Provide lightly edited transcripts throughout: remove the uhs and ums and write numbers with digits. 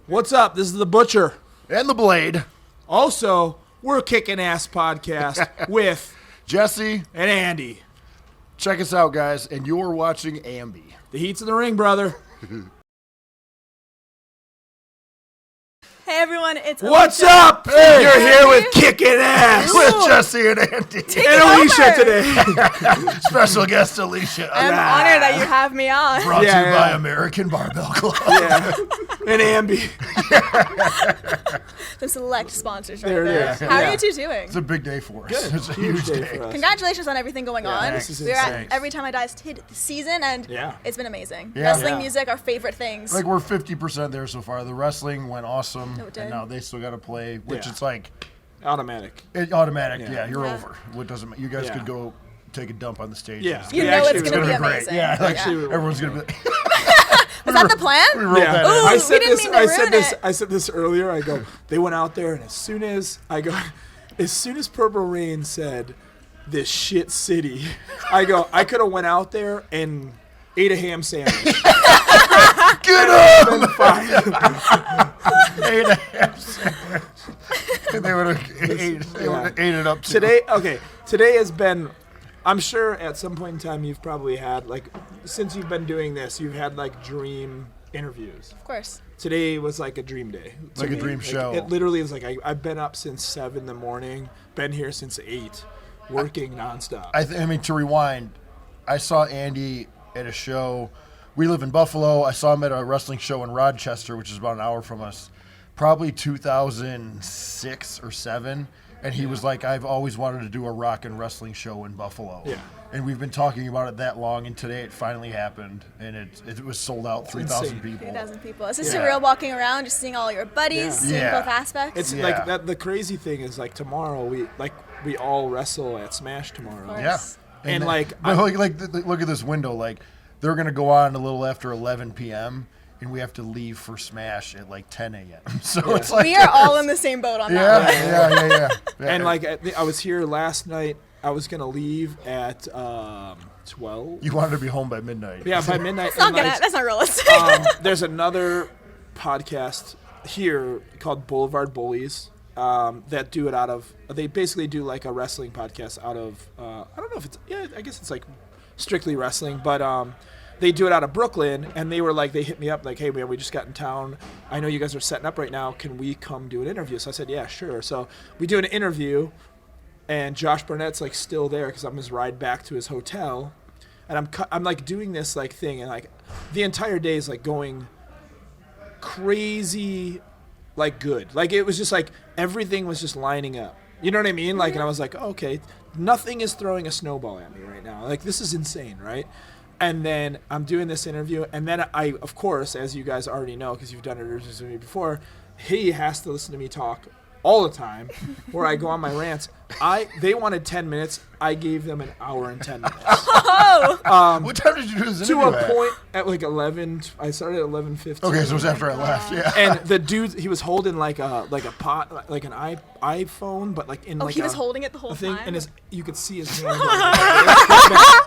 What's up? This is the Butcher. And the Blade. Also, we're a Kickin' Ass podcast with Jesse and Andy. Check us out, guys. And you're watching AMBY. The heat's in the ring, brother. Hey everyone, it's What's Alicia. up? Hey. You're here with Kickin' Ass. With Jesse and Andy. And Alicia today. Special guest Alicia. I'm honored that you have me on. Brought to you by American Barbell Club. Yeah. And AMBY. The select sponsors right There it there. is. How Yeah. are you two doing? It's a big day for us. Good. It's a huge day. for us. Congratulations on everything going on. this is We're insane. at Every Time I Die's season, and Yeah. it's been amazing. Yeah. Wrestling, Yeah. music, our favorite things. Like, we're 50% there so far. The wrestling went awesome. No, it did. And now they still got to play, which Yeah. it's like Automatic. automatic. Yeah. Yeah, you're Yeah. over. What doesn't you guys Yeah. could go take a dump on the stage. Yeah. It's you We know actually- it's going to be gonna be great. amazing. Yeah, Actually, everyone's gonna be. Was that the plan? We wrote that Ooh, in. I we said didn't this. mean to I said ruin this. it. I said this earlier. I go. They went out there, and as soon as Purple Rain said, "This shit city," I go. I could have went out there and ate a ham sandwich. Get up! Been fine. 8.5 sandwich. They would have ate it up too. Today has been. I'm sure at some point in time you've probably had since you've been doing this, you've had dream interviews. Of course. Today was like a dream day. to Like a me. dream show. It literally is I've been up since 7 in the morning, been here since 8, working nonstop. I mean, to rewind, I saw Andy at a show. We live in Buffalo. I saw him at a wrestling show in Rochester, which is about an hour from us, probably 2006 or 7. And he was like, I've always wanted to do a rock and wrestling show in Buffalo. Yeah. And we've been talking about it that long, and today it finally happened, and it was sold out, 3,000 insane. people. 3,000 people. It's just Yeah. surreal walking around, just seeing all your buddies, Yeah. seeing Yeah. both aspects. It's Yeah. like that. The crazy thing is tomorrow we all wrestle at Smash tomorrow. Of Yeah. course. And look at this window. They're going to go on a little after 11 p.m., and we have to leave for Smash at 10 a.m. So it's we are all in the same boat on that one. Yeah. And I was here last night. I was gonna leave at 12. You wanted to be home by midnight. Yeah, by midnight. That's not realistic. There's another podcast here called Boulevard Bullies that do it out of. They basically do a wrestling podcast out of. I don't know if it's. Yeah, I guess it's strictly wrestling, but they do it out of Brooklyn, and they were they hit me up hey man, we just got in town. I know you guys are setting up right now. Can we come do an interview? So I said, yeah, sure. So we do an interview, and Josh Burnett's still there because I'm his ride back to his hotel, and I'm doing this thing, and the entire day is going crazy, good. It was just everything was just lining up. You know what I mean? And I was oh, okay, nothing is throwing a snowball at me right now. This is insane, right? And then I'm doing this interview, and then I, of course, as you guys already know, because you've done interviews with me before, he has to listen to me talk all the time, where I go on my rants. They wanted 10 minutes. I gave them an hour and 10 minutes. What time did you do this To interview a at? point at 11. I started at 11:15. Okay, so it was after I left. Yeah. And the dude, he was holding a pot, an iPhone, but in he was holding it the whole thing, time? and you could see his hand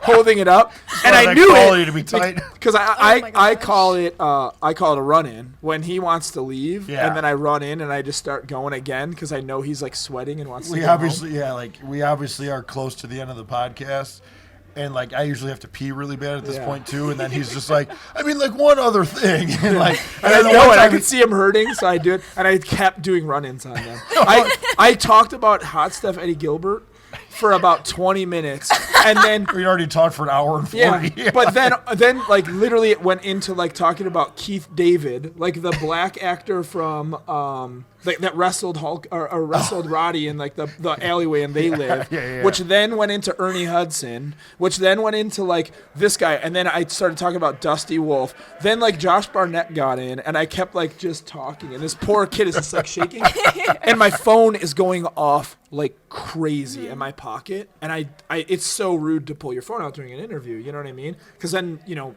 holding it up, and I that knew quality it to be tight. because my I gosh. call it a run in when he wants to leave, Yeah. and then I run in and I just start going again because I know he's sweating and wants to. We go obviously, home. we obviously are close to the end of the podcast, and I usually have to pee really bad at this Yeah. point too, and then he's just one other thing, and And I then know one it. I time could see him hurting, so I do it, and I kept doing run-ins on them. I talked about Hot Stuff Eddie Gilbert for about 20 minutes, and then we already talked for an hour and 40. yeah, but then literally it went into talking about Keith David, the black actor from that wrestled Hulk or wrestled Roddy in the alleyway and They Live, yeah. which then went into Ernie Hudson, which then went into this guy, and then I started talking about Dusty Wolf. Then Josh Barnett got in, and I kept just talking, and this poor kid is just shaking, and my phone is going off like crazy in my pocket, and I it's so rude to pull your phone out during an interview, you know what I mean? Because then, you know,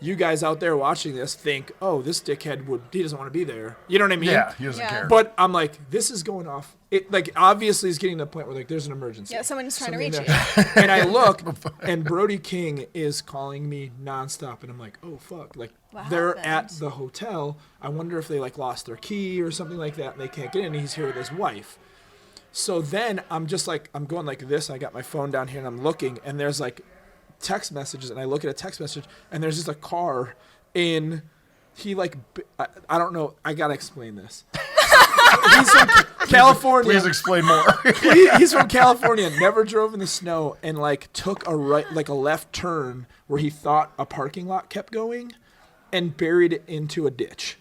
you guys out there watching this think, oh, this dickhead he doesn't want to be there, you know what I mean? Yeah, he doesn't care. But I'm like, this is going off. It like obviously is getting to the point where like there's an emergency. Yeah, someone's trying to reach you. And I look, and Brody King is calling me nonstop, and I'm like, oh fuck, like they're at the hotel. I wonder if they like lost their key or something like that, and they can't get in. And he's here with his wife. So then I'm just like, I'm going like this. I got my phone down here, and I'm looking, and there's like text messages, and I look at a text message, and there's just a car in. He like, I don't know. I gotta explain this. He's from California. Please explain more. He's from California. Never drove in the snow, and like took a left turn where he thought a parking lot kept going, and buried it into a ditch.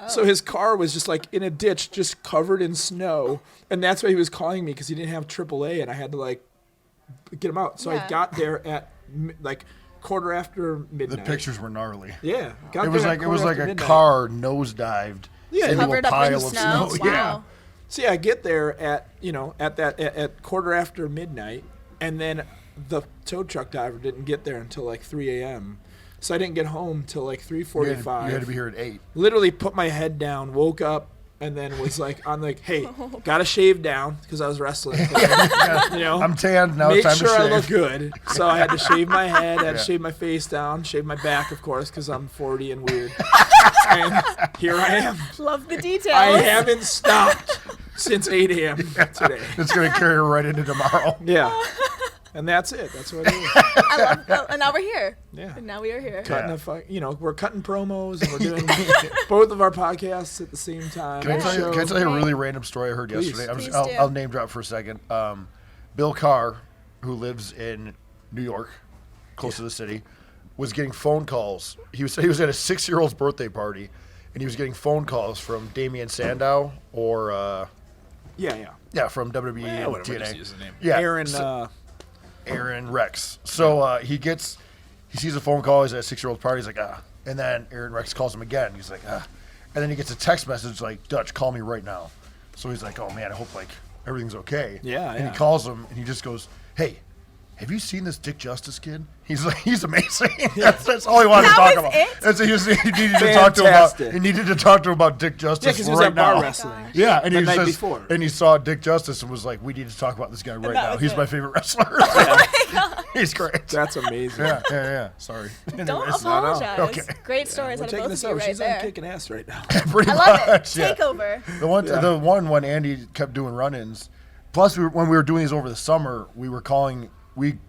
So his car was just like in a ditch, just covered in snow, and that's why he was calling me, because he didn't have AAA, and I had to like get him out. So I got there at like quarter after midnight. The pictures were gnarly. Yeah, it was like a car nosedived into covered a up pile in of snow. snow. Wow. Yeah. So yeah, I get there at at quarter after midnight, and then the tow truck driver didn't get there until like 3 a.m. So I didn't get home till like 3:45. You had to be here at 8. Literally put my head down, woke up, and then was like, I'm like, hey, gotta shave down because I was wrestling. You know, I'm tanned now. Make It's time sure to shave. I look good. So I had to shave my head, I had to shave my face down, shave my back, of course, because I'm 40 and weird. And here I am. Love the details. I haven't stopped since 8 a.m. today. It's gonna carry her right into tomorrow. Yeah. And that's it. That's what it is. I love and now we're here. Yeah. And now we are here. Cutting we're cutting promos, and we're doing both of our podcasts at the same time. Can I tell you a really random story I heard yesterday? Please do. I'll name drop for a second. Bill Carr, who lives in New York, close to the city, was getting phone calls. He was at a 6-year-old's birthday party, and he was getting phone calls from Damian Sandow or from WWE and whatever. TNA. Just use the name. Yeah, Aaron Rex. So he sees a phone call. He's at a 6-year-old party. He's like, and then Aaron Rex calls him again. He's like, and then he gets a text message like, Dutch, call me right now. So he's like, oh man, I hope like everything's okay. And he calls him, and he just goes, hey, have you seen this Dick Justice kid? He's like, he's amazing. That's all he wanted to talk about. That's he needed to talk to him about. He needed to talk to him about Dick Justice. Yeah, because he was at bar wrestling. Yeah, and the night before. And he saw Dick Justice and was like, we need to talk about this guy right now. He's my favorite wrestler. He's great. That's amazing. Yeah. Sorry. Don't apologize. Okay. Great stories out of both of you right She's there. kicking ass right now. Pretty I love it. much. Yeah. Takeover. The one when Andy kept doing run-ins. Plus, when we were doing these over the summer, we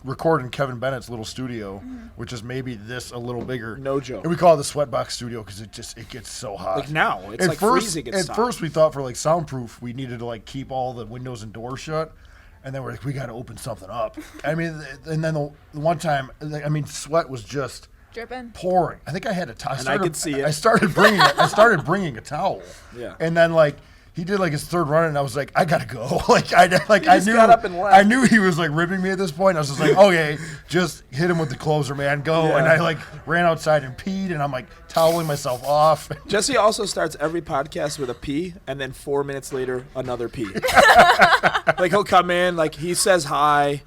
record in Kevin Bennett's little studio, which is maybe this a little bigger. No joke. And we call it the Sweatbox Studio because it gets so hot. Like now, it's like freezing. At first, we thought for like soundproof, we needed to like keep all the windows and doors shut, and then we're like, we got to open something up. I mean, and then the one time, I mean, sweat was just dripping, pouring. I think I had a towel. I could see it. I started bringing a towel. Yeah. And then like. He did like his third run, and I was like, I gotta go. I knew got up and left. I knew he was like ripping me at this point. I was just like, okay, just hit him with the closer, man. Go. Yeah. And I like ran outside and peed, and I'm like toweling myself off. Jesse also starts every podcast with a pee, and then 4 minutes later, another pee. Like he'll come in, like he says hi,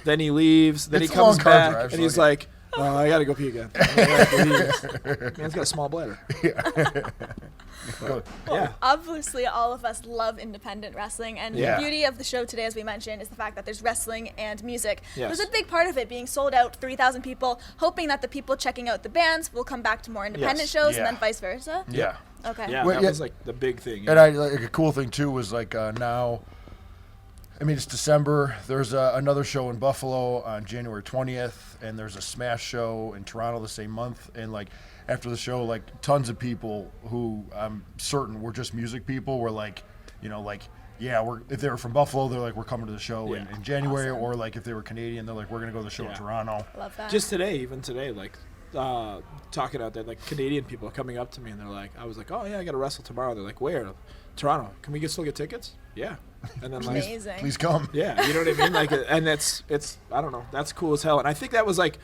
then he leaves, then It's he comes a long car back, drive, and he's so like, oh, I gotta go pee again. Man's got a small bladder. Obviously, all of us love independent wrestling, and the beauty of the show today, as we mentioned, is the fact that there's wrestling and music. Yes. There's a big part of it being sold out, 3,000 people, hoping that the people checking out the bands will come back to more independent shows, and then vice versa. Yeah. Okay. Yeah, Well, that was like the big thing. And a cool thing too was like now. I mean, it's December. There's another show in Buffalo on January 20th, and there's a Smash show in Toronto the same month. And like after the show, like tons of people who I'm certain were just music people were like, if they were from Buffalo, they're like, we're coming to the show in January. Awesome. Or like if they were Canadian, they're like, we're gonna go to the show in Toronto. Love that. Just today, like talking out there, like Canadian people are coming up to me, and they're like, I was like, oh yeah, I got to wrestle tomorrow. They're like, where? Toronto. Can we still get tickets? Yeah. And then like, amazing. Please come. Yeah, you know what I mean? Like, and it's I don't know, that's cool as hell. And I think that was like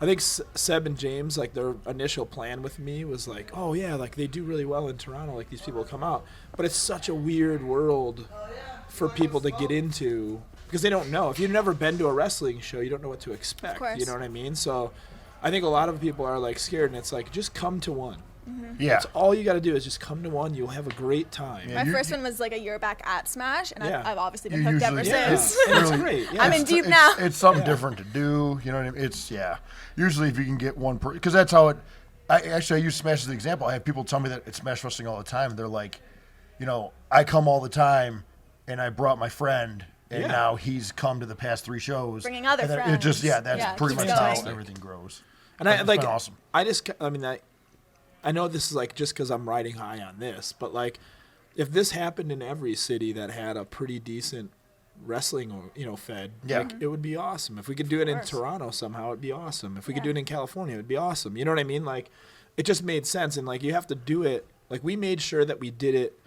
I think Seb and James, like their initial plan with me was like, oh yeah, like they do really well in Toronto, like these people come out. But it's such a weird world for people to get into because they don't know. If you've never been to a wrestling show, you don't know what to expect. Of course. You know what I mean? So I think a lot of people are like scared, and it's like just come to one. Yeah. That's all you got to do is just come to one. You'll have a great time. Yeah. My first one was like a year back at Smash, and Yeah. I've obviously been You hooked ever usually- Yeah, since. and it's Really- great. Yeah. I'm in deep now. It's something different to do. You know what I mean? It's, yeah. Usually if you can get one person, because that's how it, I use Smash as an example. I have people tell me that it's Smash Wrestling all the time. They're like, you know, I come all the time, and I brought my friend, and Yeah. now he's come to the past 3 shows. Bringing other and then friends. It just, that's Yeah, pretty much keeps how going. everything grows. And It's like, been awesome. I know this is like just because I'm riding high on this, but like, if this happened in every city that had a pretty decent wrestling, fed, Yeah. like, it would be awesome. If we could do it in course. Toronto somehow, it'd be awesome. If we could Yeah. do it in California, it'd be awesome. You know what I mean? Like, it just made sense, and like, you have to do it. Like, we made sure that we did it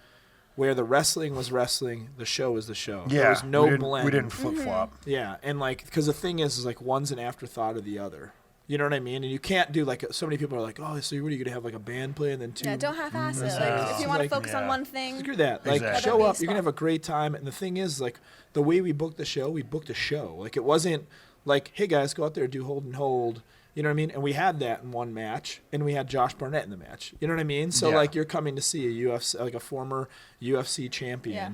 where the wrestling was wrestling, the show was the show. Yeah. There was no we didn't, blend. We didn't flip-flop. Yeah, and like, because the thing is like one's an afterthought of the other. You know what I mean? And you can't do like so many people are like, oh, so what are you gonna have like a band play and then 2? Yeah, don't half-ass it. Yeah. Like, if you want to Like, focus on yeah. one thing, Screw that. Like, Exactly. show up. You're gonna Spot. have a great time. And the thing is, like, the way we booked the show, we booked a show. Like, it wasn't like, hey guys, go out there, do hold and hold. You know what I mean? And we had that in one match, and we had Josh Barnett in the match. You know what I mean? So Yeah. like, you're coming to see a UFC, like a former UFC champion, Yeah.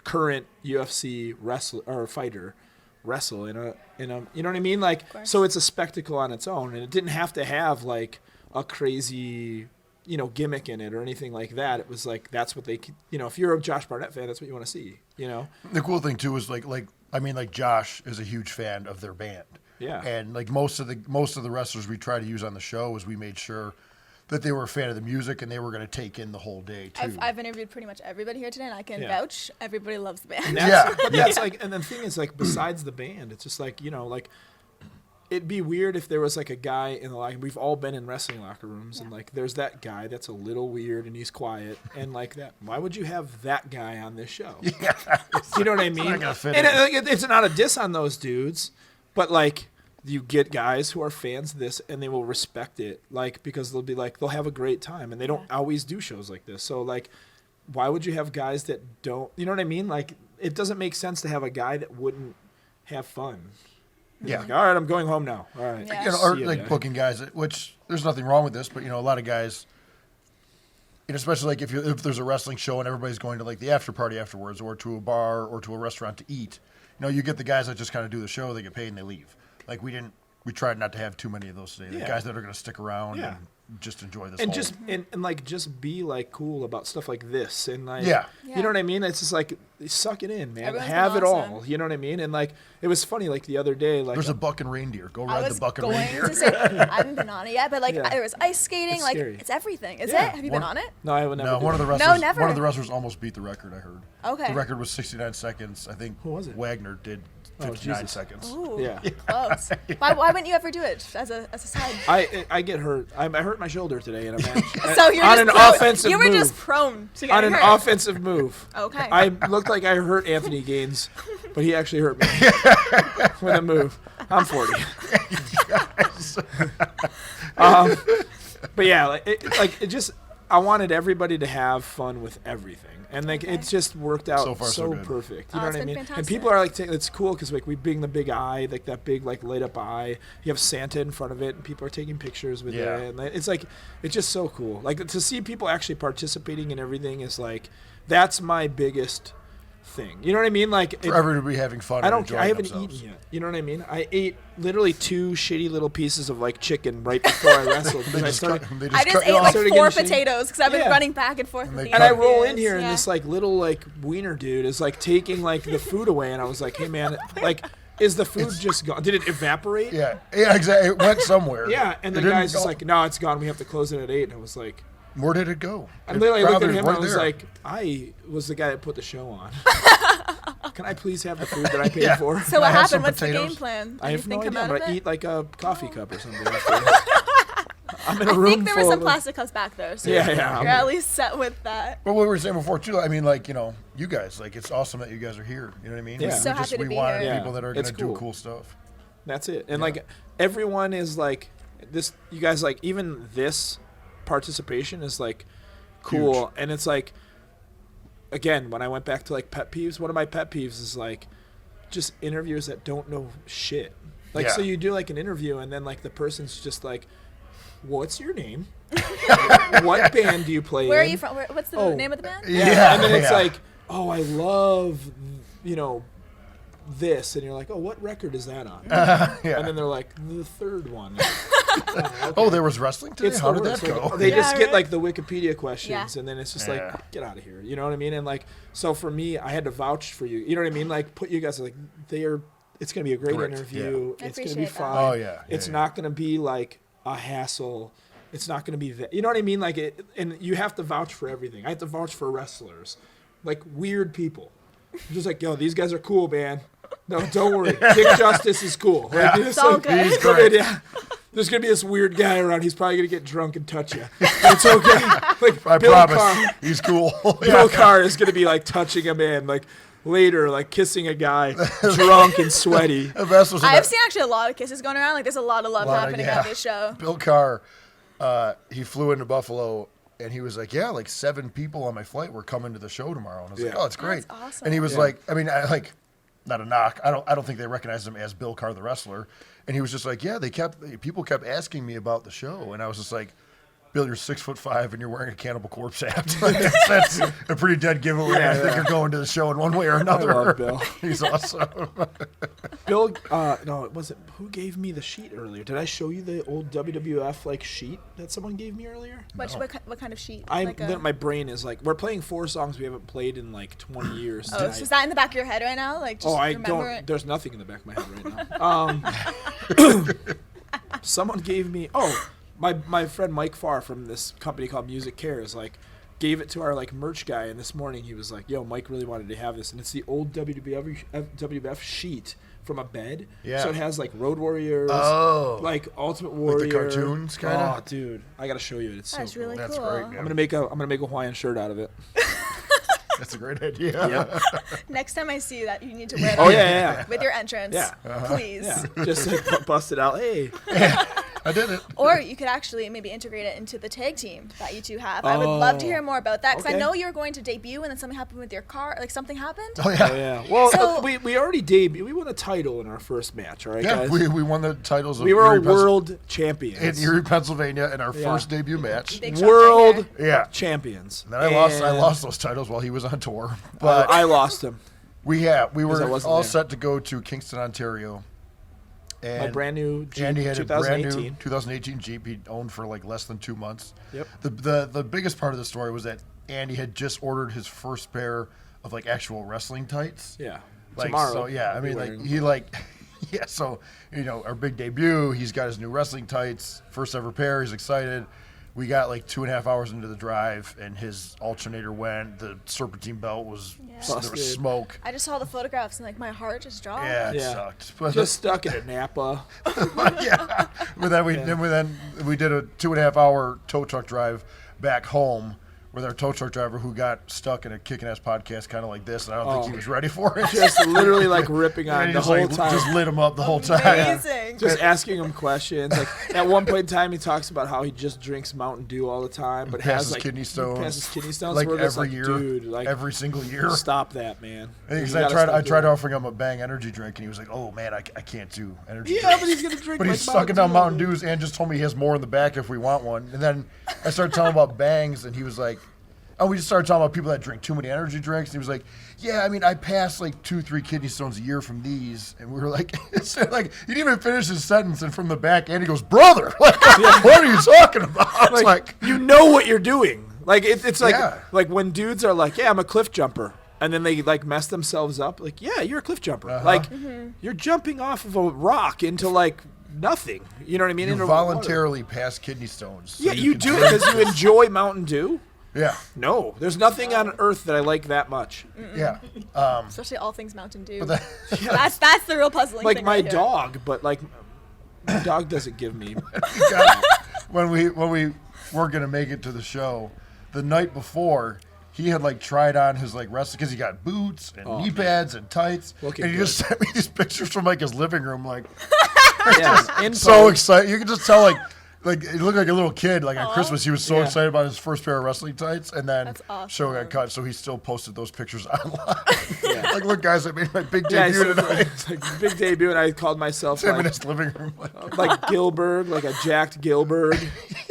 current UFC wrestler or fighter, wrestle in a you know what I mean? Like, course. so it's a spectacle on its own, and it didn't have to have like a crazy gimmick in it or anything like that. It was like, that's what they, if you're a Josh Barnett fan, that's what you want to see, The cool thing too is like Josh is a huge fan of their band. Yeah. And like most of the wrestlers we try to use on the show is we made sure that they were a fan of the music and they were going to take in the whole day too. I've interviewed pretty much everybody here today, and I can Yeah. vouch. Everybody loves the band. And that's, Yeah. but that's like, and the thing is, like, besides the band, it's just like, like, it'd be weird if there was like a guy in the locker. We've all been in wrestling locker rooms, and like, there's that guy that's a little weird and he's quiet, and like that. Why would you have that guy on this show? Yeah. You know what I mean? not gonna fit And in. it's not a diss on those dudes, but like, you get guys who are fans of this and they will respect it, like, because they'll be like, they'll have a great time, and they don't always do shows like this. So like, why would you have guys that don't? You know what I mean? Like, it doesn't make sense to have a guy that wouldn't have fun. Yeah. Like, all right, I'm going home now. All right. Yeah. Or See ya, like guy. booking guys, which there's nothing wrong with this, but a lot of guys, and especially like if there's a wrestling show and everybody's going to like the after party afterwards, or to a bar or to a restaurant to eat, you get the guys that just kind of do the show, they get paid and they leave. Like we tried not to have too many of those today. The Yeah. guys that are going to stick around Yeah. and just enjoy this. And whole- just and like just be like cool about stuff like this, and like, Yeah. you know what I mean? It's just like, suck it in, man. Everyone's Have been it awesome. all. You know what I mean? And like, it was funny, like the other day, like, there's a buck and reindeer. Go I ride was the buck and going reindeer. to say I haven't been on it yet, but like Yeah. there was ice skating, It's like scary. it's everything. Is Yeah. it? Have you been on it? no, I would never. No, do one of that. the wrestlers. never. One of the wrestlers almost beat the record. I heard. Okay. The record was 69 seconds. I think. Who was it? Wagner did Oh, 59 Jesus. seconds. Ooh, Yeah. close. Why wouldn't you ever do it as a side? I get hurt. I hurt my shoulder today in a match. So you're on just an prone- offensive You were move. just prone to on getting an hurt. offensive move. Okay. I looked like I hurt Anthony Gaines, but he actually hurt me with a move. I'm 40. But yeah, it just, I wanted everybody to have fun with everything, and like it just worked out So far, so so good. perfect. You Oh, know it's what I been mean? And fantastic. people are like, it's cool because like we bring the big eye, like that big like light up eye. You have Santa in front of it, and people are taking pictures with Yeah. it, and it's like, it's just so cool. Like, to see people actually participating in everything is like, that's my biggest thing. You know what I mean? Like, For everyone to be having fun. I and don't care. I enjoying haven't themselves. eaten yet. You know what I mean? I ate literally 2 shitty little pieces of like chicken right before I wrestled because I started. They I just cut ate you off. like Started 4 getting shitty. potatoes because I've been Yeah. running back and forth. And with they the And I cut- roll in ideas, here, and yeah. this like little like wiener dude is like taking like the food away, and I was like, "Hey man, like, is the food just gone? Did it evaporate?" Yeah, exactly. It went somewhere. Yeah, and It the didn't guy's just go- like, "No, it's gone. We have to close it at 8." And I was like, Where did it go? and It literally I looked at probably him, right and I was there. like, "I was the guy that put the show on. Can I please have the food that I paid Yeah. for?" So what I have some happened? What's the potatoes? game plan? I have Anything no come idea. I'm out of gonna it? eat like a coffee cup or something. After. I'm in a I room think there were full some of plastic cups back there, so Yeah, you're, yeah, you're I'm- at least set with that. Well, what we were saying before too. I mean, like you guys, like it's awesome that you guys are here. You know what I mean? Yeah. We So happy to we be wanted here. people Yeah, that are it's going to do cool. cool stuff. That's it. And like everyone is like this, you guys, like, even this participation is like cool. Huge. And it's like, again, when I went back to like pet peeves, one of my pet peeves is like just interviewers that don't know shit. Like, so you do like an interview and then like the person's just like, what's your name? What band do you play Where are in? you from? What's the name of the band? Yeah. And then it's like, oh, I love, this. And you're like, oh, what record is that on? Yeah. And then they're like, the third one. Oh, there was wrestling today? It's How the did that worst. go? Like, they just Yeah, get right. like the Wikipedia questions, Yeah. and then it's just Yeah. like, get out of here. You know what I mean? And like, so for me, I had to vouch for you. You know what I mean? Like, put you guys like, it's gonna be a great Correct, interview. yeah. I It's gonna be appreciate that. fun. Oh, yeah. It's Yeah, not gonna be like a hassle. It's not gonna be that. You know what I mean? Like, and you have to vouch for everything. I have to vouch for wrestlers, like weird people. I'm just like, yo, these guys are cool, man. No, don't worry. Dick Justice is cool. Like, It's all good. He's great. yeah. There's gonna be this weird guy around. He's probably gonna get drunk and touch you. It's okay. Like I Bill promise. Carr, He's cool. Bill Carr is gonna be like touching a man, like later, like kissing a guy, drunk and sweaty. The best was I've seen actually a lot of kisses going around. Like, there's a lot of love happening yeah. at this show. Bill Carr, he flew into Buffalo, and he was like, yeah, like 7 people on my flight were coming to the show tomorrow. And I was like, Yeah. oh, it's great. That's awesome. And he was Yeah. like, I mean, not a knock. I don't think they recognized him as Bill Carr, the wrestler. And he was just like, yeah, people kept asking me about the show. And I was just like, Bill, you're 6'5" and you're wearing a Cannibal Corpse hat. that's a pretty dead giveaway. Yeah, I think yeah. you're going to the show in one way or another. I love Bill. He's awesome. Bill, no, it wasn't. Who gave me the sheet earlier? Did I show you the old WWF like sheet that someone gave me earlier? What kind of sheet? My brain is like, we're playing 4 songs we haven't played in like 20 years. Oh, tonight. so is that in the back of your head right now? Like, just I remember don't. it? There's nothing in the back of my head right now. Someone gave me. Oh, my friend Mike Farr from this company called Music Cares like gave it to our like merch guy, and this morning he was like, "Yo, Mike really wanted to have this," and it's the old WWF sheet from a bed. Yeah. So it has like Road Warriors, Oh. like Ultimate Warrior, Like the cartoons, kinda? Oh, dude, I gotta show you it. It's That's so really cool. That's cool. great, I'm man. gonna make a Hawaiian shirt out of it. That's a great idea. Yep. Next time I see that, you need to wear that Oh yeah. with your entrance. Yeah. Please. Yeah. Just like bust it out. Hey. I did it. Or you could actually maybe integrate it into the tag team that you two have. I would love to hear more about that because Okay. I know you were going to debut and then something happened with your car. Like something happened. Oh, yeah. Oh, yeah. Well, So- we already debuted. We won a title in our first match. All right, Yeah, guys. we won the titles of We were Erie, a world champions. in Erie, Pennsylvania, in our Yeah. first debut match. Big shots right World here. Yeah. champions. Then I lost And those titles while he was on tour. But I lost them. we I were wasn't all there. set to go to Kingston, Ontario. And My brand new Jeep, Andy had a brand 2018. new 2018 Jeep he'd owned for like less than 2 months. Yep. The biggest part of the story was that Andy had just ordered his first pair of like actual wrestling tights. Yeah. Like, Tomorrow. so yeah, I I'll be mean, wearing like he like, yeah. So our big debut, he's got his new wrestling tights, first ever pair. He's excited. We got like 2.5 hours into the drive, and his alternator went. The serpentine belt was Yeah. there was Busted. smoke. I just saw the photographs and like my heart just dropped. Yeah, it Yeah. sucked. But Just stuck it at Napa. yeah. But then we did a 2.5 hour tow truck drive back home with our tow truck driver who got stuck in a kicking ass podcast kind of like this, and I don't think he was ready for it. Just literally like ripping And on he the just, whole like, time. just lit him up the whole time. Amazing. Just asking him questions. Like at one point in time, he talks about how he just drinks Mountain Dew all the time, but Passes has like kidney stones. Passes kidney stones. Like We're just every like, year, dude, like every single year. stop that, man. Because You I gotta tried stop doing offering him a Bang energy drink, and he was like, "Oh man, I can't do energy Yeah, drinks." but he's gonna drink. But like he's sucking down Mountain Mountain Dews and just told me he has more in the back if we want one. And then I started telling him about Bangs, and he was like, oh, we just started talking about people that drink too many energy drinks. And he was like, yeah, I mean, I pass like 2-3 kidney stones a year from these. And we were like, he didn't even finish his sentence. And from the back, Andy goes, brother, like, what are you talking about? It's like, You know what you're doing. Like it's like Yeah. like when dudes are like, yeah, I'm a cliff jumper. And then they like mess themselves up. Like, yeah, you're a cliff jumper. Uh-huh. Like you're jumping off of a rock into like nothing. You know what I mean? you Into water. voluntarily pass kidney stones. so Yeah, you can do drink. because you enjoy Mountain Dew. Yeah, No, there's nothing on earth that I like that much. yeah. Especially all things Mountain Dew. But That's the real puzzling Like thing. my right here. dog, but like my dog doesn't give me. when we were gonna make it to the show, the night before, he had like tried on his like wrestling because he got boots and knee pads and tights, Looking and he good. just sent me these pictures from like his living room, like Yeah, So excited. You can just tell, like he looked like a little kid. Like on Christmas, he was so Yeah. excited about his first pair of wrestling tights, and then That's awesome. show got cut, so he still posted those pictures online. Yeah. Like, look, guys, I made my big Yeah, debut tonight. it's like big debut, and I called myself Tim in like, his living room. like Gilbert, like a jacked Gilbert.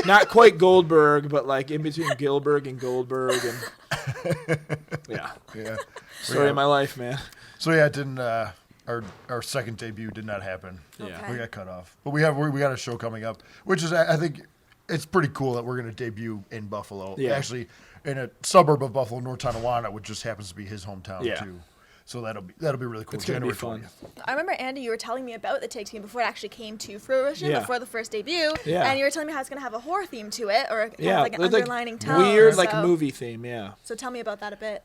Not quite Goldberg, but like in between Gilbert and Goldberg. And yeah. Yeah. Story of my life, man. So yeah, it didn't. Our second debut did not happen. Yeah. Okay. We got cut off. But we got a show coming up, which is, I think it's pretty cool that we're going to debut in Buffalo. Yeah. Actually, in a suburb of Buffalo, North Tonawanda, which just happens to be his hometown Yeah. too. So that'll be really cool. It's gonna be January fun. 20th. I remember, Andy, you were telling me about the tag team before it actually came to fruition, Yeah. before the first debut. Yeah. And you were telling me how it's going to have a horror theme to it, or kind Yeah, of like an there's, underlining tone. weird like so, movie theme. Yeah. So tell me about that a bit.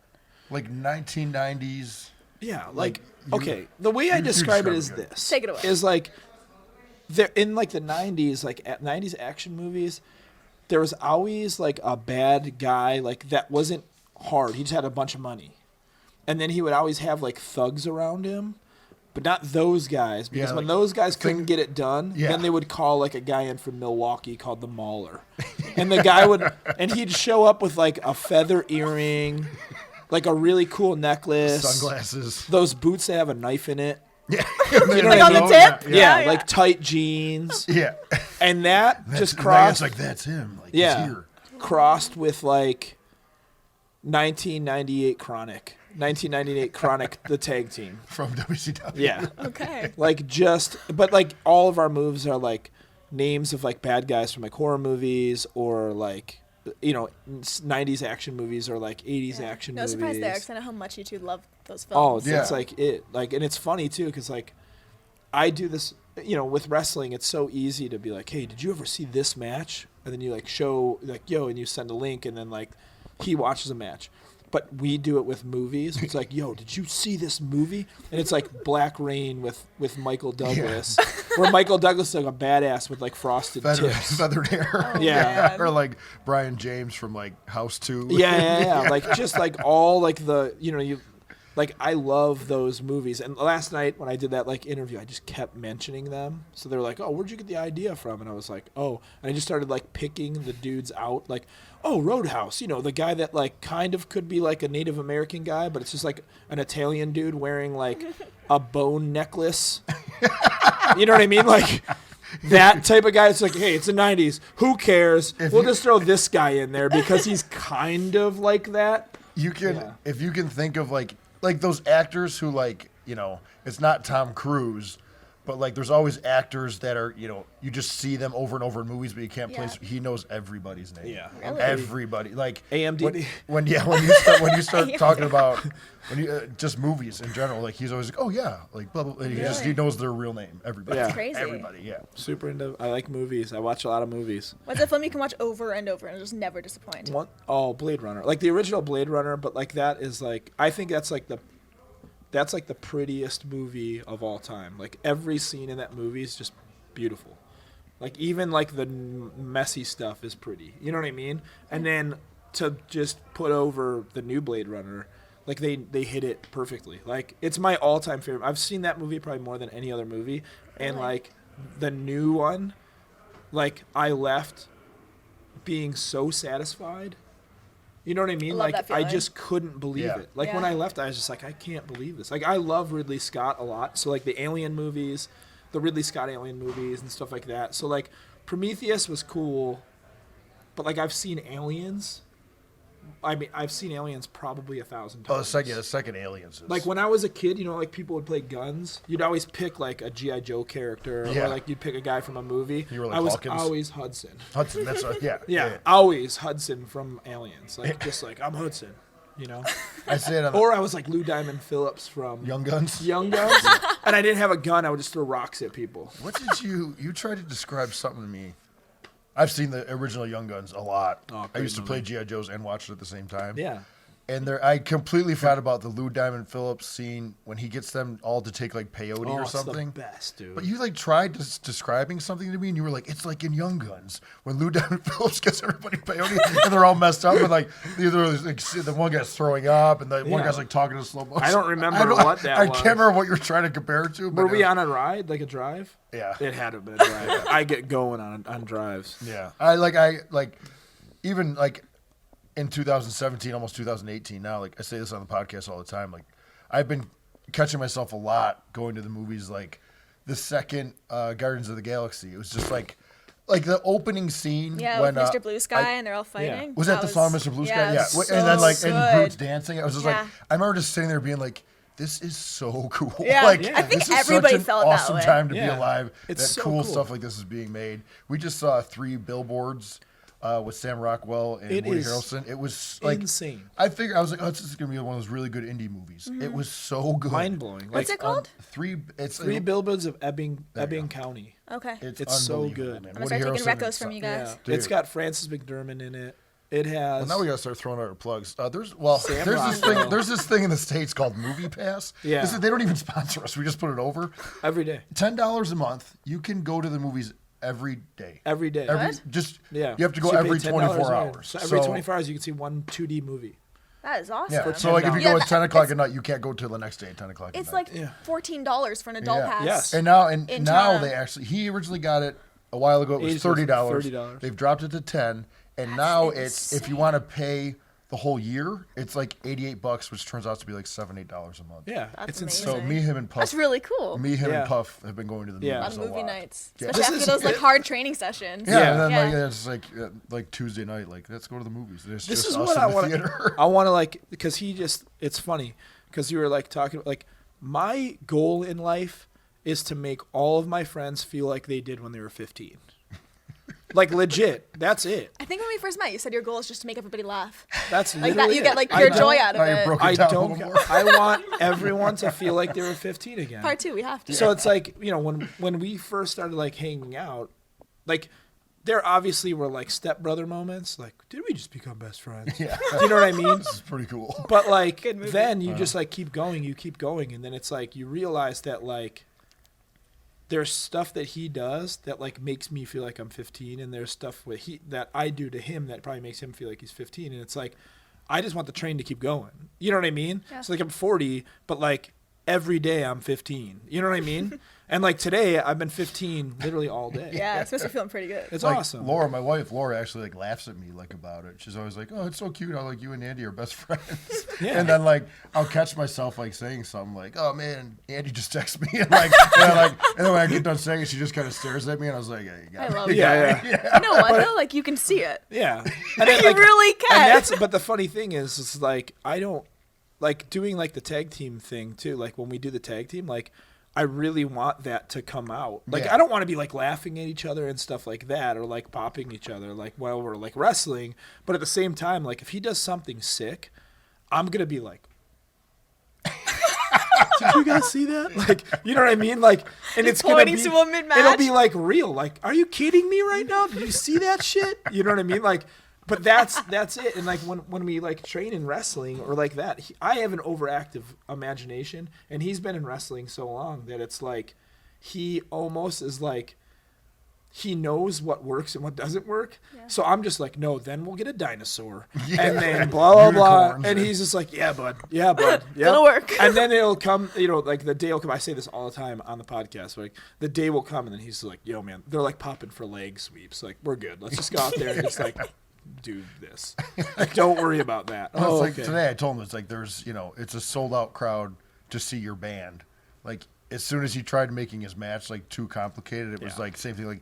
Like 1990s. Yeah, Like, okay. The way I you describe it describe is it good. this: Take it away. Is like there in like the '90s, like at '90s action movies, there was always like a bad guy like that wasn't hard. He just had a bunch of money, and then he would always have like thugs around him, but not those guys because Yeah, when like, those guys couldn't get it done, Yeah. then they would call like a guy in from Milwaukee called the Mauler, and the guy would and he'd show up with like a feather earring. Like a really cool necklace. Sunglasses. Those boots that have a knife in it. Yeah. You know Like what on I the mean? tip? Yeah, Yeah. like tight jeans. Yeah. And that That's, just and crossed. It's like, that's him. Like, yeah. he's here. Crossed with like 1998 Chronic. 1998 Chronic, the tag team. From WCW. Yeah. Okay. Like but like all of our moves are like names of like bad guys from like horror movies or like, you know, 90s action movies or like 80s action No movies. surprise there, because I know how much you two love those Oh, films. Yeah. that's like it. Like, and it's funny too, because like, I do this. You know, with wrestling, it's so easy to be like, "Hey, did you ever see this match?" And then you like show like, "Yo," and you send a link, and then like, he watches a match. But we do it with movies. It's like, "Yo, did you see this movie?" And it's like Black Rain with Michael Douglas, where Michael Douglas is like a badass with like frosted tips. Feathered hair. Yeah. man. Or like Brian James from like House 2. Yeah. Like just like all like the like I love those movies. And last night when I did that like interview, I just kept mentioning them. So they were like, "Oh, where'd you get the idea from?" And I was like, "Oh," and I just started like picking the dudes out, like, "Oh, Roadhouse, you know, the guy that like kind of could be like a Native American guy, but it's just like an Italian dude wearing like a bone necklace." You know what I mean? Like that type of guy. It's like, hey, it's the 90s. Who cares? We'll just throw this guy in there because he's kind of like that. You can, Yeah. if you can think of like those actors who like, you know, it's not Tom Cruise, but like there's always actors that are, you know, you just see them over and over in movies, but you can't place. Yeah. He knows everybody's name. Yeah. Really? Everybody. Like AMDB. when you start talking about just movies in general, like he's always like, "Oh yeah," like blah blah. blah. He knows their real name. Everybody. That's crazy. Everybody. Yeah. Super into. I like movies. I watch a lot of movies. What's a film you can watch over and over and just never disappoint? Blade Runner, like the original Blade Runner, but like that is like I think that's like the prettiest movie of all time. Like every scene in that movie is just beautiful. Like even like the messy stuff is pretty. You know what I mean? And then to just put over the new Blade Runner, like they hit it perfectly. Like it's my all-time favorite. I've seen that movie probably more than any other movie. And Really? like the new one, like I left being so satisfied. You know what I mean? Love that Like I feeling. just couldn't believe Yeah. it. Like when Yeah. I left, I was just like, I can't believe this. Like I love Ridley Scott a lot. So like the Alien movies, the Ridley Scott Alien movies and stuff like that. So like Prometheus was cool, but like I've seen Aliens. I mean, I've seen Aliens probably 1,000 times. Oh, the second Aliens. Is, Like when I was a kid, you know, like people would play guns. You'd always pick like a G.I. Joe character, Yeah. or like you'd pick a guy from a movie. You were like I was Hawkins? always Hudson. Hudson. That's yeah. Yeah, always Hudson from Aliens. Like just like I'm Hudson, you know. I say it on the Or I was like Lou Diamond Phillips from Young Guns. Young Guns, and I didn't have a gun. I would just throw rocks at people. What did you tried to describe something to me? I've seen the original Young Guns a lot. Oh, I great used to movie. play G.I. Joes and watch it at the same time. Yeah, And I completely forgot about the Lou Diamond Phillips scene when he gets them all to take like peyote or something. It's the best, dude. But you like tried describing something to me, and you were like, "It's like in Young Guns when Lou Diamond Phillips gets everybody peyote, and they're all messed up, and like the one guy's throwing up, and the one guy's like talking in slow motion." I don't remember what that I was. can't remember what you're trying to compare it to. But Were we on a ride, like a drive? Yeah, it had to have been a drive. I get going on drives. Yeah, even like. In 2017, almost 2018 now, like I say this on the podcast all the time, like I've been catching myself a lot going to the movies, like the second Guardians of the Galaxy. It was just like the opening scene when with Mr. Blue Sky and they're all fighting. Was that the song Mr. Blue Sky? Yeah. So and then like good. and Groot's dancing. I was just like, I remember just sitting there being like, this is so cool. Yeah. Like, I think this is everybody such an felt awesome that way. time to be alive. It's that so cool cool stuff like this is being made. We just saw 3 billboards. With Sam Rockwell and Woody Harrelson. It was like insane. I was like, oh, this is gonna be one of those really good indie movies. It was so good, Mind blowing. What's it called? 3 billboards of Ebbing County. Okay. It's so unbelievable, good. man. I'm gonna start taking recos from you guys. Yeah. It's got Frances McDermott in it. It has. Well, now we gotta start throwing out our plugs. There's this thing in the States called Movie Pass. Yeah. They don't even sponsor us. We just put it over every day. $10 a month. You can go to the movies every day. Every day. You have to go every 24 hours. So every 24 hours you can see one 2D movie. That is awesome. Yeah. So like if you go at 10 o'clock at night, you can't go till the next day at 10 o'clock at night. It's like $14 for an adult pass. Yes. And now they actually, he originally got it a while ago. It was $30. They've dropped it to 10, and now it's if you want to pay the whole year, it's like $88, which turns out to be like $7-8 a month. Yeah, That's it's amazing. So me, him, and Puff. That's really cool. And Puff have been going to the movies on a movie lot. nights, Yeah. especially after those like hard training sessions. Yeah, and then it's like Tuesday night, like let's go to the movies. This is what I want. I want to like because it's funny because you were like talking like my goal in life is to make all of my friends feel like they did when they were 15. Like legit, that's it. I think when we first met, you said your goal is just to make everybody laugh. That's like that. You get like pure joy out of it. I want everyone to feel like they were 15 again. Part 2, we have to. So it's like when we first started like hanging out, like there obviously were like stepbrother moments. Like, did we just become best friends? Yeah. Do you know what I mean? This is pretty cool. But like then you just like keep going, and then it's like you realize that like. There's stuff that he does that like makes me feel like I'm 15, and there's stuff that I do to him that probably makes him feel like he's 15, and it's like I just want the train to keep going. You know what I mean? Yeah. So like I'm 40, but like every day I'm 15. You know what I mean? And like today I've been 15 literally all day. Yeah, it's supposed to be feeling pretty good. It's like, awesome. My wife Laura actually like laughs at me like about it. She's always like, "Oh, it's so cute how like you and Andy are best friends." Yeah. And then like I'll catch myself like saying something like, "Oh man, Andy just texted me," and like and then when I get done saying it, she just kind of stares at me, and I was like, "Yeah, you got I it." love it. Yeah. You know what though? Like you can see it. Yeah. And then, you really can. But the funny thing is, it's like I don't like doing like the tag team thing too. Like when we do the tag team, like. I really want that to come out. Like, I don't want to be, like, laughing at each other and stuff like that or, like, popping each other, like, while we're, like, wrestling. But at the same time, like, if he does something sick, I'm going to be like, did you guys see that? Like, you know what I mean? Like, and it's going to be, it'll be, like, real. Like, are you kidding me right now? Did you see that shit? You know what I mean? Like, but that's it. And like when we like train in wrestling or like that, I have an overactive imagination, and he's been in wrestling so long that it's like he almost is like he knows what works and what doesn't work. Yeah. So I'm just like, no, then we'll get a dinosaur, and then blah blah blah, and he's just like, yeah, bud, yeah. It'll work. And then it'll come, like the day will come. I say this all the time on the podcast. Like the day will come, and then he's like, yo, man, they're like popping for leg sweeps. Like we're good. Let's just go out there and just like. Do this. Like, don't worry about that. Well, it's like today I told him it's like there's it's a sold out crowd to see your band. Like as soon as he tried making his match like too complicated, it was like same thing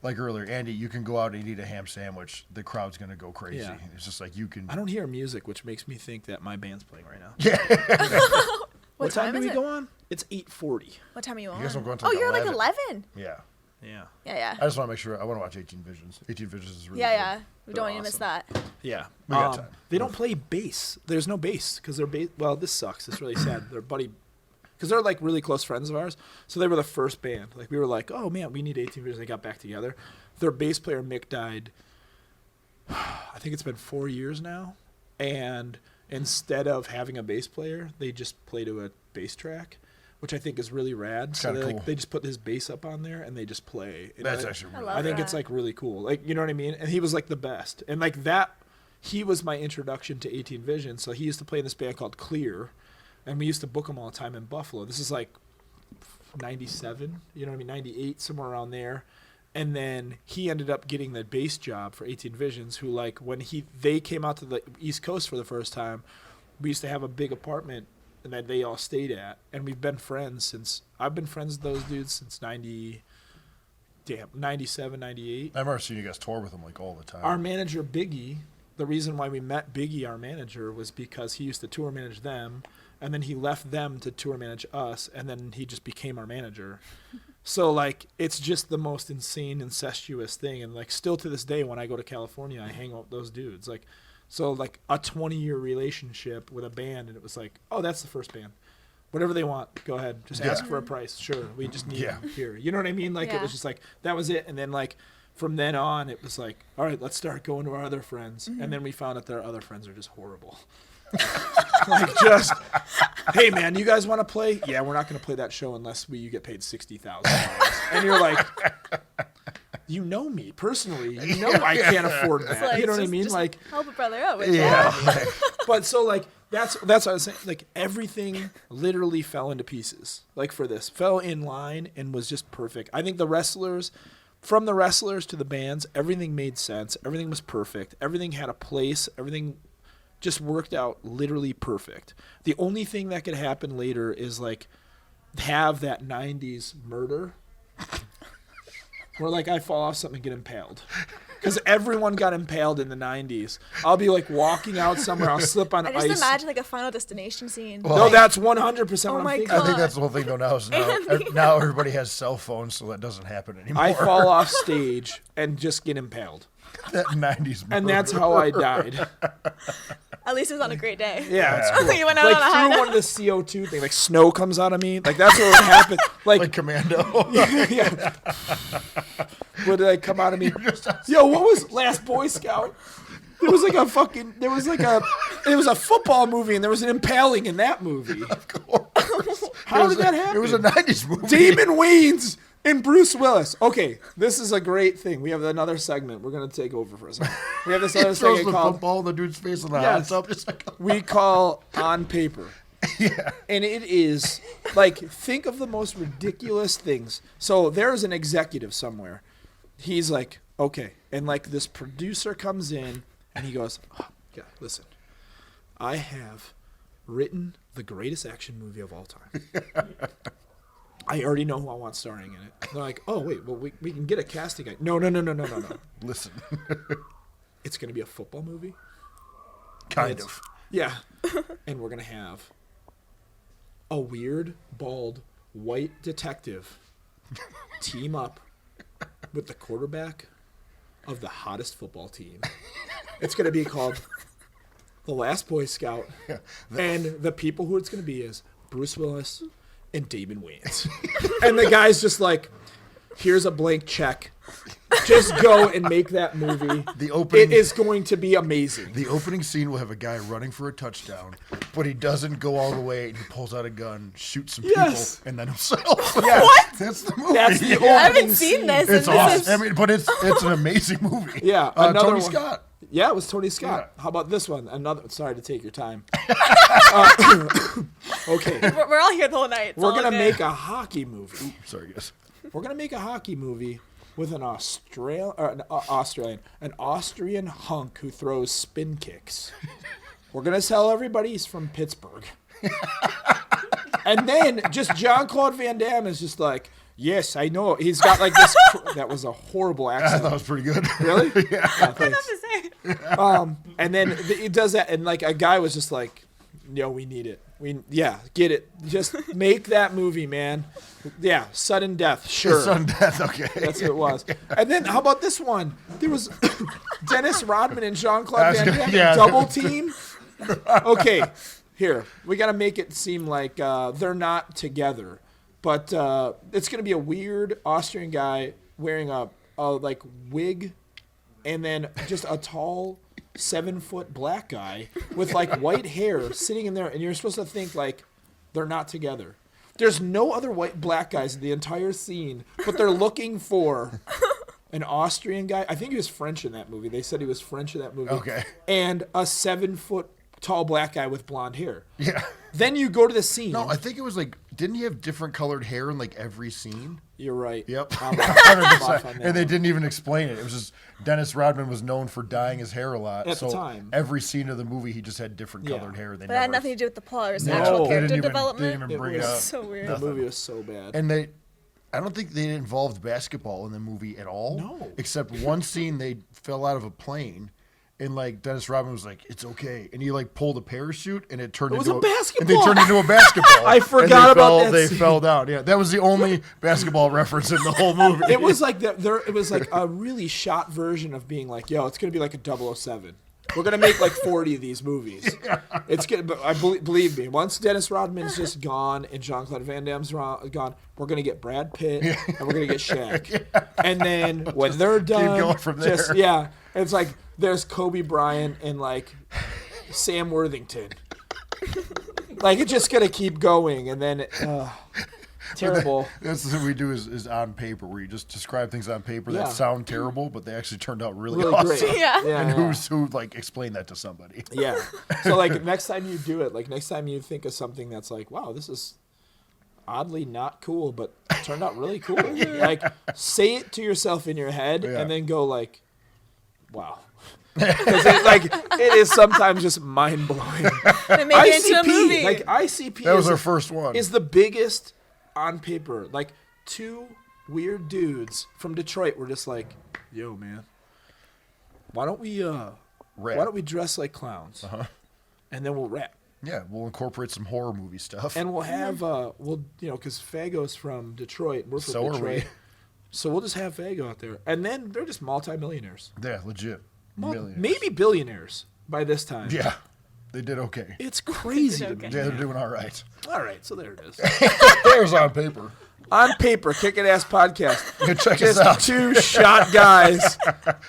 like earlier. Andy, you can go out and eat a ham sandwich. The crowd's gonna go crazy. Yeah. It's just like you can. I don't hear music, which makes me think that my band's playing right now. Yeah. What time do is we it? go on? It's 8:40. What time are you on? You guys don't go until you're 11. like 11. Yeah. Yeah. I just want to make sure. I want to watch 18 Visions. 18 Visions is really Yeah. good. We don't want you to miss that. Yeah. We got time. They don't play bass. There's no bass because they're well, this sucks. It's really sad. Their buddy, because they're like really close friends of ours. So they were the first band. Like we were like, oh man, we need 18 Visions. They got back together. Their bass player Mick died. I think it's been 4 years now, and instead of having a bass player, they just play to a bass track, which I think is really rad. So cool. they just put his bass up on there and they just play. That's actually really love I think that. it's like really cool. Like, you know what I mean? And he was like the best. And like that, he was my introduction to 18 Vision. So he used to play in this band called Clear, and we used to book him all the time in Buffalo. This is like 97, you know what I mean? 98, somewhere around there. And then he ended up getting the bass job for 18 Visions, who like when they came out to the East Coast for the first time, we used to have a big apartment and that they all stayed at, and we've been friends since. I've been friends with those dudes since 97, 98. I remember seeing you guys tour with them like all the time. Our manager Biggie, the reason why we met Biggie, our manager, was because he used to tour manage them, and then he left them to tour manage us, and then he just became our manager. So like it's just the most insane incestuous thing, and like still to this day when I go to California, I hang out with those dudes. Like, so like a 20-year relationship with a band, and it was like, oh, that's the first band. Whatever they want, go ahead. Just ask for a price. Sure, we just need them here. You know what I mean? Like it was just like that was it, and then like from then on, it was like, all right, let's start going to our other friends, and then we found out their other friends are just horrible. Like just, hey man, you guys want to play? Yeah, we're not going to play that show unless you get paid $60,000. And you're like, you know me personally. You know I can't afford that. Like, you know what I just- mean? just Like, help a brother out with yeah. that. but so like that's what I was saying. Like everything literally fell into pieces. Like for this, fell in line and was just perfect. I think the wrestlers, from the wrestlers to the bands, everything made sense. Everything was perfect. Everything had a place. Everything just worked out literally perfect. The only thing that could happen later is like have that 90s murder where like I fall off something and get impaled. Because everyone got impaled in the 90s. I'll be like walking out somewhere, I'll slip on I ice. just imagine like a Final Destination scene. No, that's 100% Oh what my I'm thinking. I think God. that's the whole thing though now. Is now everybody has cell phones, so that doesn't happen anymore. I fall off stage and just get impaled. That 90s And that's how I died. At least it was on a great day. Yeah, it's cool. You went out Like on a high through note. one of the CO2 thing, like snow comes out of me. Like that's what would happen. like Commando. Yeah. Would like come out of me? Yo, what was Last Boy Scout? It was a football movie, and there was an impaling in that movie. Of course. How did that happen? It was a 90s movie. Damon Wayans and Bruce Willis. Okay, this is a great thing. We have another segment. We're gonna take over for a second. We have this other Throws segment the called football in the dude's face on the Yes. hot tub. Just like, we call On Paper. yeah. And it is like, think of the most ridiculous things. So there's an executive somewhere. He's like, okay. And like this producer comes in and he goes, oh, yeah, listen, I have written the greatest action movie of all time. I already know who I want starring in it. They're like, oh, wait, well, we can get a casting guy. No. Listen. It's going to be a football movie. Kind of. Yeah. And we're going to have a weird, bald, white detective team up with the quarterback of the hottest football team. It's going to be called The Last Boy Scout. And the people who it's going to be is Bruce Willis and Damon Wayans. And the guy's just like, here's a blank check. Just go and make that movie. It is going to be amazing. The opening scene will have a guy running for a touchdown, but he doesn't go all the way, and he pulls out a gun, shoots some Yes. people, and then himself. Yeah. What? That's the movie. That's the I haven't opening seen scene. this. It's and this awesome. is- I mean, but it's an amazing movie. Yeah, another Tony one. Scott. Yeah, it was Tony Scott. Yeah. How about this one? Sorry to take your time. Okay. We're all here the whole night. It's We're all going to good. make a hockey movie. Sorry, guys. We're going to make a hockey movie with an Austrian hunk who throws spin kicks. We're going to tell everybody he's from Pittsburgh. And then just Jean-Claude Van Damme is just like, yes, I know. He's got like this. That was a horrible I accent. thought it was pretty good. Really? Yeah. Oh, thanks. to say. And then it does that, and like a guy was just like, "Yo, we need it. Get it. Just make that movie, man. Yeah, sudden death, sure. Sudden death, okay. That's what it was. And then how about this one? There was Dennis Rodman and Jean-Claude Van Damme double team. Okay, here we got to make it seem like they're not together, but it's gonna be a weird Austrian guy wearing a like wig, and then just a tall 7-foot black guy with like white hair sitting in there, and you're supposed to think like they're not together. There's no other black guys in the entire scene, but they're looking for an Austrian guy. I think he was French in that movie. They said he was French in that movie. Okay. And a 7-foot tall black guy with blonde hair. Yeah. Then you go to the scene. No, I think it was like, didn't he have different colored hair in like every scene? You're right. Yep. I'm off on that And they one. didn't even explain it. It was just Dennis Rodman was known for dyeing his hair a lot. At so the time. every scene of the movie, he just had different Yeah. colored hair. But that had nothing to do with the plot or No. actual They character didn't even development. bring it it was up. So weird. That movie was so bad. And I don't think they involved basketball in the movie at all. No. Except one scene, they fell out of a plane. And like Dennis Rodman was like, "It's okay," and he like pulled a parachute, and it turned was into a basketball. And they turned into a basketball. I forgot about that They scene. fell down. Yeah, that was the only basketball reference in the whole movie. It was like it was like a really shot version of being like, yo, it's gonna be like a 007. We're gonna make like 40 of these movies. It's gonna, but believe me, once Dennis Rodman's just gone and Jean-Claude Van Damme's gone, we're gonna get Brad Pitt and we're gonna get Shaq. And then when they're done, going from there. it's like there's Kobe Bryant and like Sam Worthington. Like it's just gonna keep going, and then terrible. That's what we do is on paper, where you just describe things on paper Yeah. that sound terrible, but they actually turned out really Really awesome. great. Yeah. And yeah. who like explain that to somebody? Yeah. So like next time you do it, like next time you think of something that's like, wow, this is oddly not cool, but it turned out really cool. Like say it to yourself in your head Yeah. and then go like, wow. Because it is sometimes just mind blowing. They make it into a movie. Like ICP That was is our first one. is the biggest on paper. Like two weird dudes from Detroit were just like, yo man, why don't we dress like clowns? And then we'll rap. Yeah, we'll incorporate some horror movie stuff. And we'll have, because Fago's from Detroit. We're from So are Detroit. we. So we'll just have Fago out there. And then they're just multimillionaires. Yeah, legit. Millions. Maybe billionaires by this time. Yeah, they did okay. It's crazy to okay. me. Yeah, they're doing all right. All right, so there it is. There's on paper. On paper, Kickin' Ass Podcast. Yeah, check us out. Just two shot guys.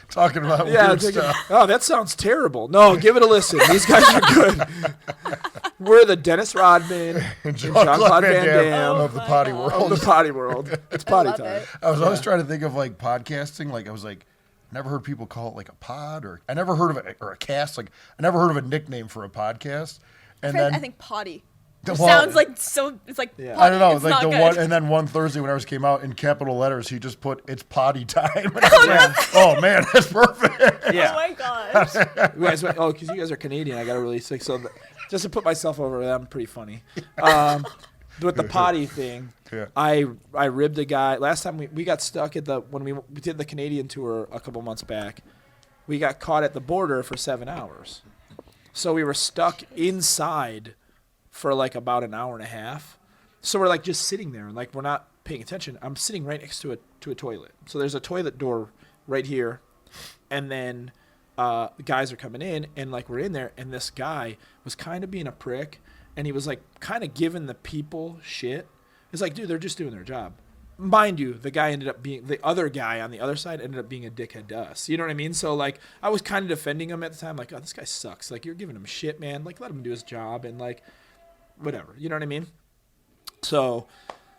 Talking about Yeah, weird thinking, stuff. oh, that sounds terrible. No, give it a listen. These guys are good. We're the Dennis Rodman and Jean-Claude Van Damme of the potty God. of world. the potty world. It's potty love time. it. I was always trying to think of like podcasting. Like I was like, never heard people call it like a pod, or I never heard of it, or a cast. Like I never heard of a nickname for a podcast. And then I think potty. the- It well, sounds like so. It's like Yeah. potty. I don't know, It's like not the good. one, and then one Thursday when ours came out in capital letters, he just put "It's potty time." And I was like, oh man, that's perfect. Yeah. Oh my gosh. You guys, because you guys are Canadian, I got to really sick. So just to put myself over them, pretty funny. With the potty thing, Yeah. I ribbed a guy. Last time we got stuck at when we did the Canadian tour a couple months back, we got caught at the border for 7 hours. So we were stuck inside for like about an hour and a half. So we're like just sitting there and like we're not paying attention. I'm sitting right next to a toilet. So there's a toilet door right here, and then the guys are coming in, and like we're in there, and this guy was kind of being a prick, and he was like kind of giving the people shit. It's like, dude, they're just doing their job. Mind you, the other guy on the other side ended up being a dickhead to us. You know what I mean? So like I was kind of defending him at the time, like, oh, this guy sucks. Like, you're giving him shit, man. Like, let him do his job, and like whatever. You know what I mean? So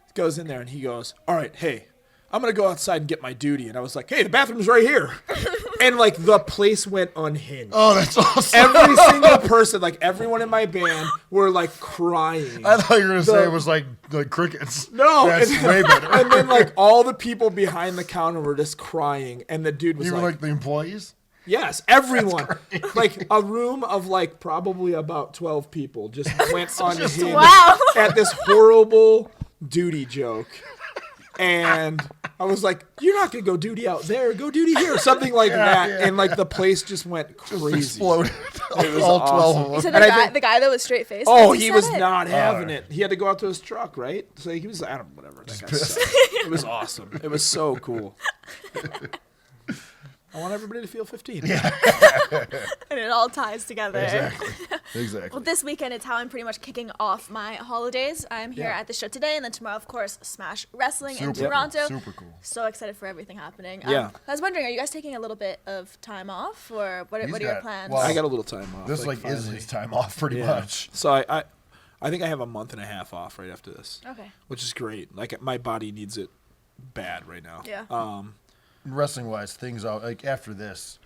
he goes in there and he goes, all right, hey, I'm going to go outside and get my duty. And I was like, hey, the bathroom's right here. And like the place went unhinged. Oh, that's awesome. Every single person, like everyone in my band were like crying. I thought you were gonna say it was like crickets. No, that's and, way better. and then like all the people behind the counter were just crying, and the dude was You were like, like the employees. yes, everyone. Like a room of like probably about 12 people just went unhinged Wow. at this horrible duty joke. And I was like, you're not going to go duty out there. Go duty here. Something like that. yeah. And like the place just went crazy. Exploded. It was All 12 awesome. of You them. said And I the guy, think- the guy that was straight faced. Oh, he was not having it. He had to go out to his truck, right? So he was, I don't know, whatever. That guy sucked. It was awesome. It was so cool. I want everybody to feel 15. Yeah. And it all ties together. Exactly. Well, this weekend it's how I'm pretty much kicking off my holidays. I'm here at the show today, and then tomorrow, of course, Smash Wrestling in Toronto. Super cool. So excited for everything happening. Yeah. I was wondering, are you guys taking a little bit of time off, or what are your plans? well, I got a little time off. This is finally. his time off pretty much. So I think I have a month and a half off right after this. Okay. Which is great. Like my body needs it bad right now. Yeah. Wrestling wise, things out like after this,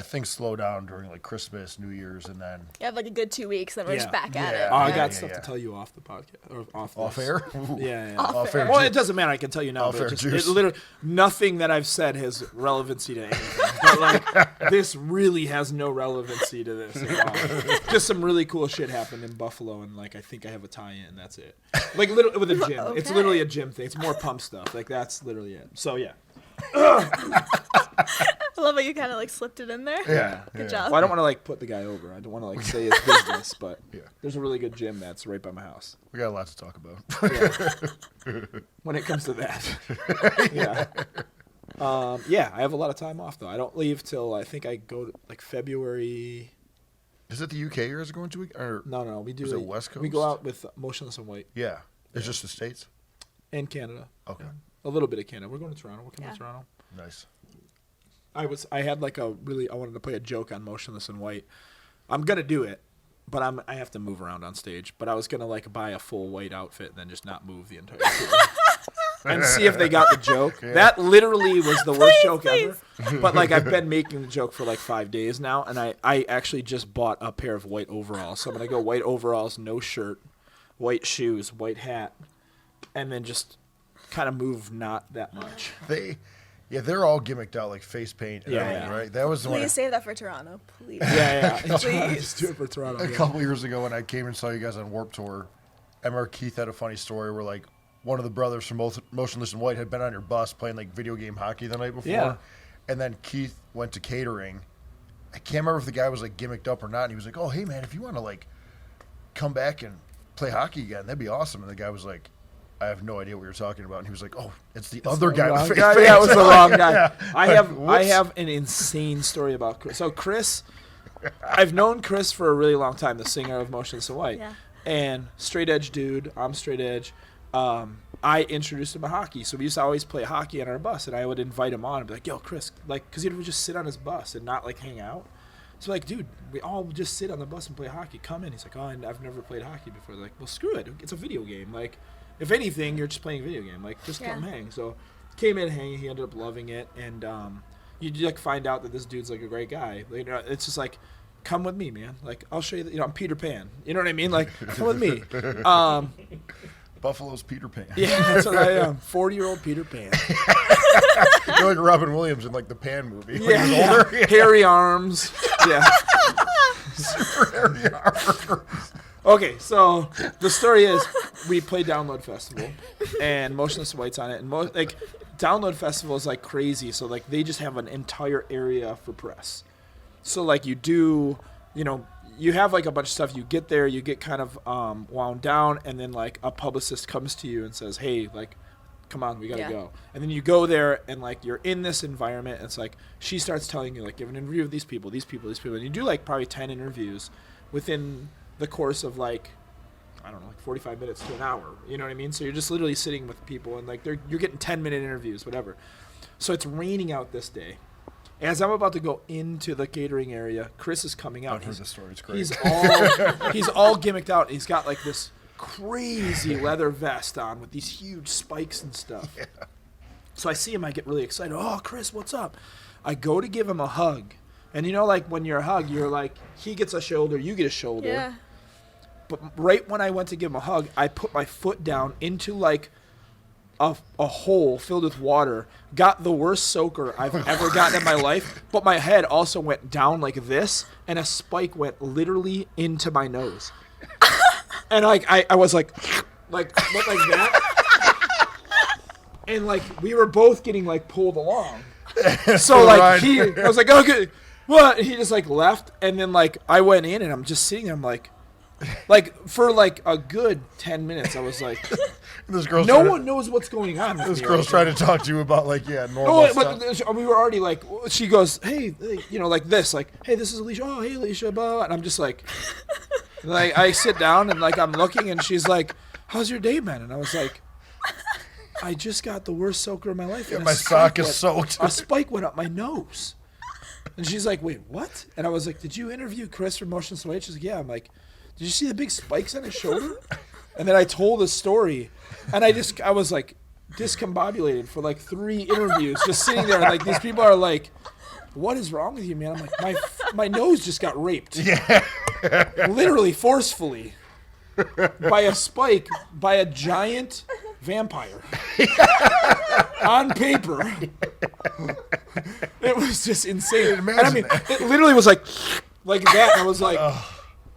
things slow down during like Christmas, New Year's, and then You have like a good 2 weeks, then we're just back at it. Oh, I got stuff to tell you off the podcast or off this. air. Yeah. Off air. Well, it doesn't matter. I can tell you now. Off air But juice. it literally nothing that I've said has relevancy to anything. But like this really has no relevancy to this at all. Just some really cool shit happened in Buffalo, and like I think I have a tie-in. And that's it. Like literally with a gym. Okay. It's literally a gym thing. It's more pump stuff. Like that's literally it. So yeah. I love how you kind of like slipped it in there. Yeah. Good job. Well, I don't want to like put the guy over. I don't want to like say his business, but there's a really good gym that's right by my house. We got a lot to talk about. When it comes to that. I have a lot of time off though. I don't leave till I think I go to like February. Is it the UK or is it going 2 weeks? Or No, we do. Is it West Coast? We go out with Motionless and White yeah, it's just the States. and Canada. Okay, A little bit of Canada. We're going to Toronto. We're coming to Toronto. nice. I had like I wanted to play a joke on Motionless and White. I'm gonna do it, but I have to move around on stage. But I was gonna like buy a full white outfit and then just not move the entire tour. And see if they got the joke. That literally was the worst joke ever. But like I've been making the joke for like 5 days now, and I actually just bought a pair of white overalls. So I'm gonna go white overalls, no shirt, white shoes, white hat, and then just kind of move not that much. They're all gimmicked out like face paint and Yeah, everything, yeah. right? That was the one. Please save that for Toronto, please. Yeah. Please. Just do it for Toronto. A couple years ago when I came and saw you guys on Warped Tour, I remember Keith had a funny story where like one of the brothers from Motionless and White had been on your bus playing like video game hockey the night before. Yeah. And then Keith went to catering. I can't remember if the guy was like gimmicked up or not. And he was like, "Oh, hey man, if you want to like come back and play hocky again, that'd be awesome." And the guy was like, "I have no idea what you're talking about." And he was like, "Oh, it's the other guy with face paint." Yeah, it was the wrong guy. Yeah. I have an insane story about Chris. So Chris, I've known Chris for a really long time, the singer of Motionless and White. Yeah. And straight edge dude, I'm straight edge. I introduced him to hockey. So we used to always play hockey on our bus, and I would invite him on and be like, "Yo, Chris," like, because he would just sit on his bus and not like hang out. So like, dude, we all just sit on the bus and play hockey. Come in. He's like, "Oh, I've never played hockey before." They're like, "Well, screw it. It's a video game. Like, if anything, you're just playing a video game. Like, just come hang." So came in, hang. He ended up loving it, and you like find out that this dude's like a great guy. Like, it's just like, come with me, man. Like, I'll show you. I'm Peter Pan. You know what I mean? Like, come with me. Buffalo's Peter Pan. Yeah, that's what I am. 40-year-old Peter Pan. You're like Robin Williams in like the Pan movie. When Yeah, he was older. yeah. Hairy arms. Yeah. Super hairy arms. Okay, so the story is we play Download Festival, and Motionless White's on it, and like Download Festival is like crazy. So like they just have an entire area for press. So like you do, you have like a bunch of stuff. You get there, you get kind of wound down, and then like a publicist comes to you and says, "Hey, like, come on, we gotta go." And then you go there, and like you're in this environment. And it's like she starts telling you like, "Give an interview with these people, and you do like probably 10 interviews within the course of like, I don't know, like 45 minutes to an hour. You know what I mean? So you're just literally sitting with people, and like you're getting 10-minute interviews, whatever. So it's raining out this day. As I'm about to go into the catering area, Chris is coming out. I've heard this story. It's great. He's all gimmicked out. He's got like this crazy leather vest on with these huge spikes and stuff. Yeah. So I see him. I get really excited. "Oh, Chris, what's up?" I go to give him a hug. And like when you're a hug, you're like, he gets a shoulder, you get a shoulder. Yeah. But right when I went to give him a hug, I put my foot down into like a hole filled with water, got the worst soaker I've ever gotten in my life, but my head also went down like this, and a spike went literally into my nose. And like I was like went like that. And like we were both getting like pulled along. So like I was like, "Okay, what?" And he just like left, and then like I went in, and I'm just sitting there, I'm like, Like for like a good 10 minutes, I was like, This girl's no one knows what's going on. This girl's trying to talk to you about like normal No, stuff. but we were already like, she goes, hey, you know, like this, like, hey, this is Alicia. Oh, hey, Alicia, blah, blah. And I'm just like I sit down and like I'm looking, and she's like, how's your day been? And I was like, I just got the worst soaker of my life. Yeah, and my sock is soaked. A spike went up my nose. And she's like, wait, what? And I was like, did you interview Chris from Motionless Away? She's like, yeah. I'm like, did you see the big spikes on his shoulder? And then I told a story, and I was like discombobulated for like 3 interviews, just sitting there, and like these people are like, what is wrong with you, man? I'm like, my nose just got raped. Yeah. Literally, forcefully. By a spike, by a giant vampire. On paper. It was just insane. And I mean, it literally was like that, and I was like,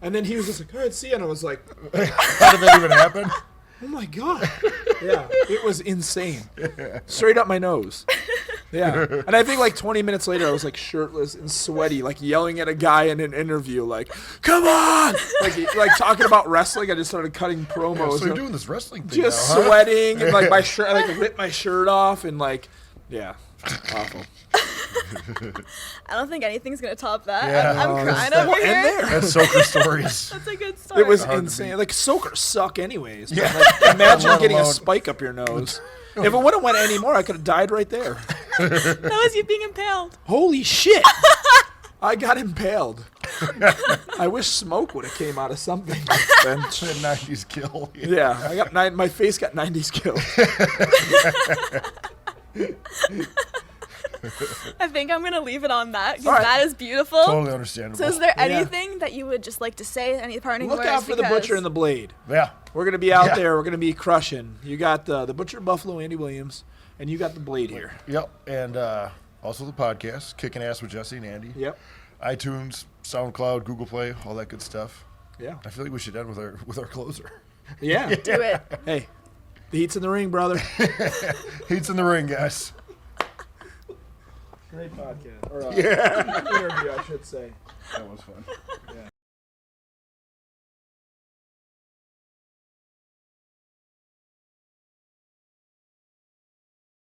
and then he was just like, all right, see you, and I was like, How did that even happen? oh my God. Yeah, it was insane. Straight up my nose. Yeah. And I think like 20 minutes later, I was like shirtless and sweaty, like yelling at a guy in an interview, like, come on! Like talking about wrestling. I just started cutting promos. So you're doing this wrestling thing just now, huh? sweating, and like my shirt, I like ripped my shirt off, and like, yeah, awful. I don't think anything's gonna top that. Yeah. I'm crying over Well, here. and there. That's soaker stories. That's a good story. It was Hard to insane. beat. Like soakers suck anyways. But, Yeah. like, imagine Let getting a alone- spike up your nose. If it wouldn't have went any more, I could have died right there. That was you being impaled. Holy shit! I got impaled. I wish smoke would have came out of something. Then. 90s kill. Yeah, I got my face got 90s killed. I think I'm gonna leave it on that because All right. that is beautiful. Totally understandable. So is there Yeah. anything that you would just like to say? Any parting Look words? out for the Because- butcher and the blade. Yeah. We're gonna be out Yeah. there. We're gonna be crushing. You got the butcher Buffalo, Andy Williams, and you got the blade here. Yep. And also the podcast, Kicking Ass with Jesse and Andy. Yep. iTunes, SoundCloud, Google Play, all that good stuff. Yeah. I feel like we should end with our closer. Yeah. Do it. Hey, the heat's in the ring, brother. Heat's in the ring, guys. Great podcast. Or interview, I should say. That was fun.